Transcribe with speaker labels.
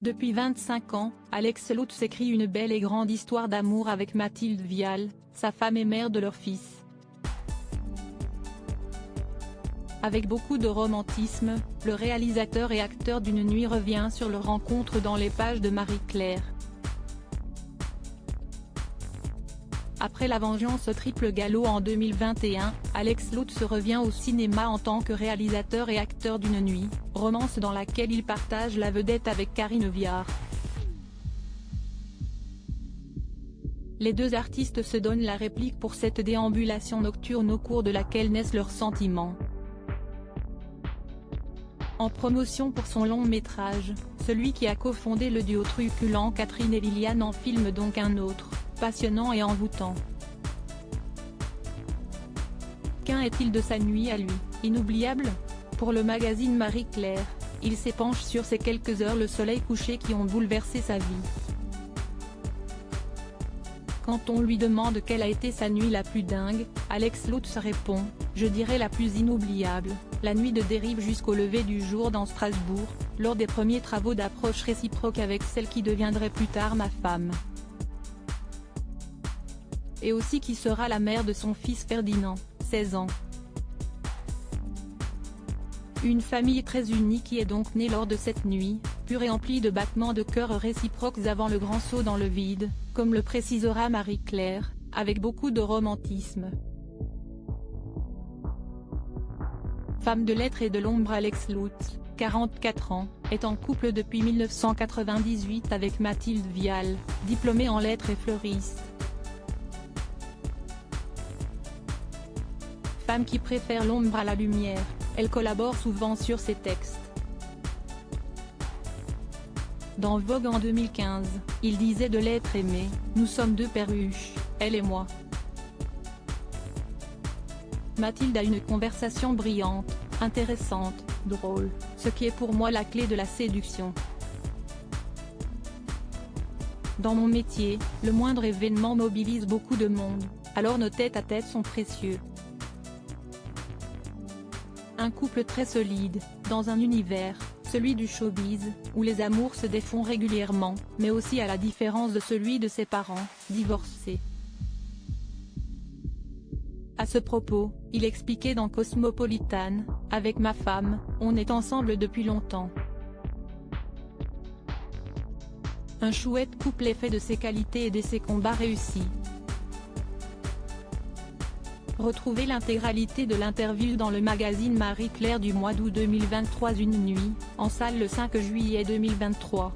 Speaker 1: Depuis 25 ans, Alex Lutz écrit une belle et grande histoire d'amour avec Mathilde Vial, sa femme et mère de leur fils. Avec beaucoup de romantisme, le réalisateur et acteur d'Une nuit revient sur leur rencontre dans les pages de Marie-Claire. Après La vengeance au triple galop en 2021, Alex Lutz revient au cinéma en tant que réalisateur et acteur d'Une nuit, romance dans laquelle il partage la vedette avec Karine Viard. Les deux artistes se donnent la réplique pour cette déambulation nocturne au cours de laquelle naissent leurs sentiments. En promotion pour son long métrage, celui qui a cofondé le duo truculent Catherine et Liliane en filme donc un autre, passionnant et envoûtant. Qu'en est-il de sa nuit à lui, inoubliable? Pour le magazine Marie-Claire, il s'épanche sur ces quelques heures le soleil couché qui ont bouleversé sa vie. Quand on lui demande quelle a été sa nuit la plus dingue, Alex Lutz répond « Je dirais la plus inoubliable, la nuit de dérive jusqu'au lever du jour dans Strasbourg, lors des premiers travaux d'approche réciproque avec celle qui deviendrait plus tard ma femme. Et aussi qui sera la mère de son fils Ferdinand, 16 ans. Une famille très unie qui est donc née lors de cette nuit, pure et emplie de battements de cœur réciproques avant le grand saut dans le vide, comme le précisera Marie-Claire, avec beaucoup de romantisme. Femme de lettres et de l'ombre, Alex Lutz, 44 ans, est en couple depuis 1998 avec Mathilde Vial, diplômée en lettres et fleuriste. Femme qui préfère l'ombre à la lumière, elle collabore souvent sur ses textes. Dans Vogue en 2015, il disait de l'être aimé, « Nous sommes deux perruches, elle et moi ». Mathilde a une conversation brillante, intéressante, drôle, ce qui est pour moi la clé de la séduction. Dans mon métier, le moindre événement mobilise beaucoup de monde, alors nos tête-à-tête sont précieux. Un couple très solide, dans un univers, celui du showbiz, où les amours se défont régulièrement, mais aussi à la différence de celui de ses parents, divorcés. À ce propos, il expliquait dans Cosmopolitan, « Avec ma femme, on est ensemble depuis longtemps. Un chouette couple est fait de ses qualités et de ses combats réussis. » Retrouvez l'intégralité de l'interview dans le magazine Marie-Claire du mois d'août 2023 Une nuit, en salle le 5 juillet 2023.